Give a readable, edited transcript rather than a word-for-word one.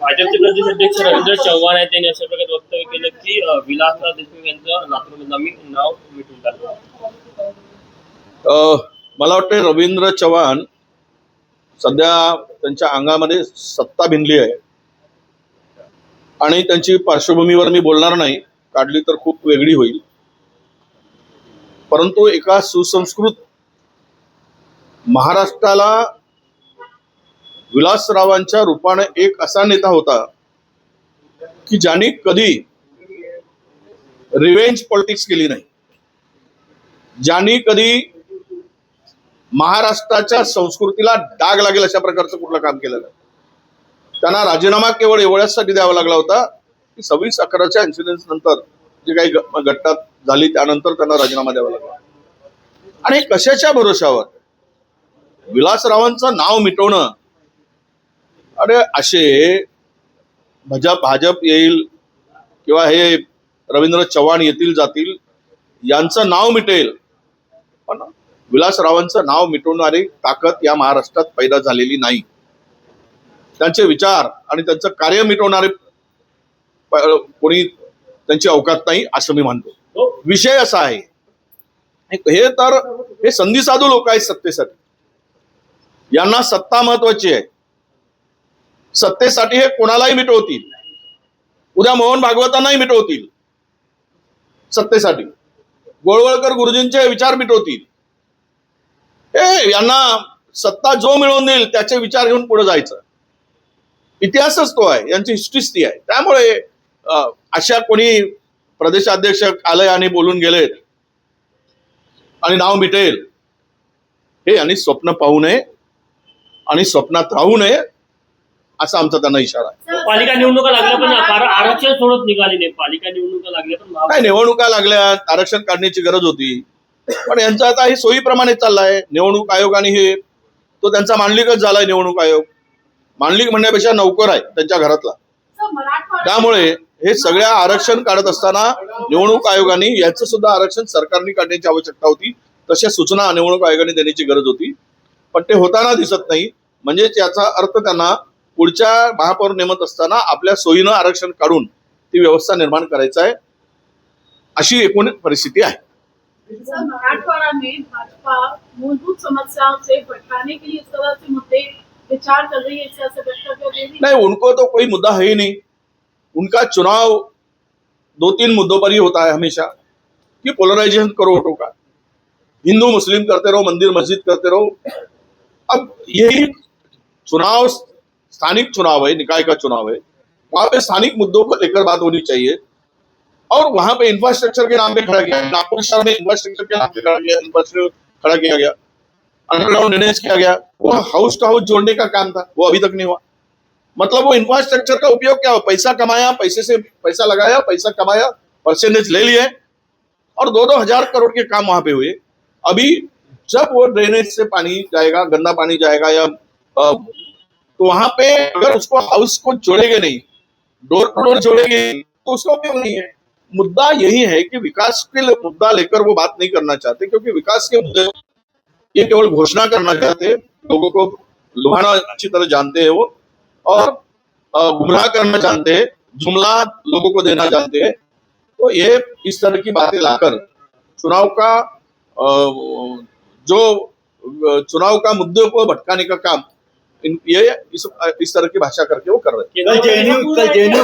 भाजपचे प्रदेश अध्यक्ष रवींद्र चव्हाण आहेत, त्यांनी अशा प्रकारे वक्तव्य केलं की विलासराव देशमुख यांचं लातूरमधलं आम्ही नाव मिटून टाकलं. मला वाटतं रवींद्र चव्हाण सध्या त्यांच्या अंगामध्ये सत्ता भिनली आहे आणि त्यांची पार्श्वभूमीवर मी बोलणार नाही, काढली तर खूप वेगळी होईल. परंतु एका सुसंस्कृत महाराष्ट्राला विलासरावांच्या रूपाने एक असा नेता होता की ज्यांनी कधी रिवेंज पॉलिटिक्स केली नाही, ज्यांनी कधी महाराष्ट्राच्या संस्कृतीला डाग लागेल अशा प्रकारचं कुठलं काम केलं नाही. त्यांना राजीनामा केवळ एवढ्यासाठी द्यावा लागला होता की 26/11च्या इन्सिडेंट नंतर जे काही घटना झाली त्यानंतर त्यांना राजीनामा द्यावा लागला. आणि कशाच्या भरोशावर विलासरावांचं नाव मिटवणं, अरे असे भाजप येईल किंवा हे रवींद्र चव्हाण येतील जातील, यांचं नाव मिटेल, पण विलासरावांचं नाव मिटवणारी ताकद या महाराष्ट्रात पैदा झालेली नाही. त्यांचे विचार आणि त्यांचं कार्य मिटवणारे कोणी त्यांची अवकात नाही असं मी म्हणतो. विषय असा आहे, हे संधी साधू लोक आहेत सत्तेसाठी. यांना सत्ता महत्वाची आहे. सत्तेसाठी हे कोणालाही मिटवतील. उद्या मोहन भागवतांनाही मिटवतील सत्तेसाठी. गोळवळकर गुरुजींचे विचार मिटवतील. यांना सत्ता जो मिळवून देईल त्याचे विचार घेऊन पुढे जायचं. इतिहासच तो आहे, यांची हिस्ट्रीच ती आहे. त्यामुळे अशा कोणी प्रदेशाध्यक्ष आले आणि बोलून गेले आणि नाव मिटेल, हे यांनी स्वप्न पाहू नये आणि स्वप्नात राहू नये असा आमचा त्यांना इशारा आहे. पालिका निवडणुका लागल्या पण आरक्षण सोडत निघाले नाही. पालिका निवडणुका लागल्या पण नाही, निवडणुका लागल्या, आरक्षण काढण्याची गरज होती, पण यांचं आता हे सोयीप्रमाणे चाललंय. निवडणूक आयोग आणि हे तो त्यांचा मांडलिकच झालाय. निवडणूक आयोग मांडलिक म्हणण्यापेक्षा नौकर आहे त्यांच्या घरातला. त्यामुळे हे सगळ्या आरक्षण काढत असताना निवडणूक आयोगाने याचं सुद्धा आरक्षण सरकारने काढण्याची आवश्यकता होती. तशा सूचना निवडणूक आयोगाने देण्याची गरज होती, पण ते होताना दिसत नाही. म्हणजेच याचा अर्थ त्यांना पुढच्या महापौर नेमत असताना आपल्या सोयीनं आरक्षण काढून ती व्यवस्था निर्माण करायचं आहे, अशी एकूण परिस्थिती आहे. मराठवाड़ा में भाजपा मूलभूत समस्याओं से भटकाने के लिए इस तरह से मुद्दे विचार कर रही है, ऐसे वक्तव्य दे रही है? नहीं, उनको तो कोई मुद्दा है ही नहीं. उनका चुनाव 2-3 मुद्दों पर ही होता है हमेशा, कि पोलराइजेशन करो वोटों का, हिंदू मुस्लिम करते रहो, मंदिर मस्जिद करते रहो. अब यही चुनाव स्थानिक चुनाव है, निकाय का चुनाव है, वहां पे स्थानिक मुद्दों को लेकर बात होनी चाहिए. और वहां पे इंफ्रास्ट्रक्चर के नाम पे खड़ा किया, नागपुर शहर में इंफ्रास्ट्रक्चर के नाम पे खड़ा किया गया, अंडरग्राउंड ड्रेनेज किया गया. वो हाउस टू हाउस जोड़ने का काम था, वो अभी तक नहीं हुआ. मतलब वो इंफ्रास्ट्रक्चर का उपयोग क्या हुआ? पैसा कमाया, पैसे से पैसा लगाया, पैसा कमाया, परसेंटेज ले लिए और 2-2 हजार करोड़ के काम वहां पे हुए. अभी जब वो ड्रेनेज से पानी जाएगा, गंदा पानी जाएगा या तो वहां पे अगर उसको हाउस को जोड़ेंगे नहीं, डोर टू डोर जोड़ेंगे तो उसका उपयोग नहीं है. मुद्दा यही है कि विकास के मुद्दा लेकर वो बात नहीं करना चाहते, क्योंकि विकास के मुद्दे ये केवल घोषणा करना चाहते, लोगों को लुभाना अच्छी तरह जानते हैं वो, और गुमराह करना जानते हैं, जुमला लोगों को देना जानते हैं. तो ये इस तरह की बातें लाकर चुनाव का चुनाव का मुद्दे को भटकाने का काम ये इस तरह की भाषा करके वो कर रहे हैं.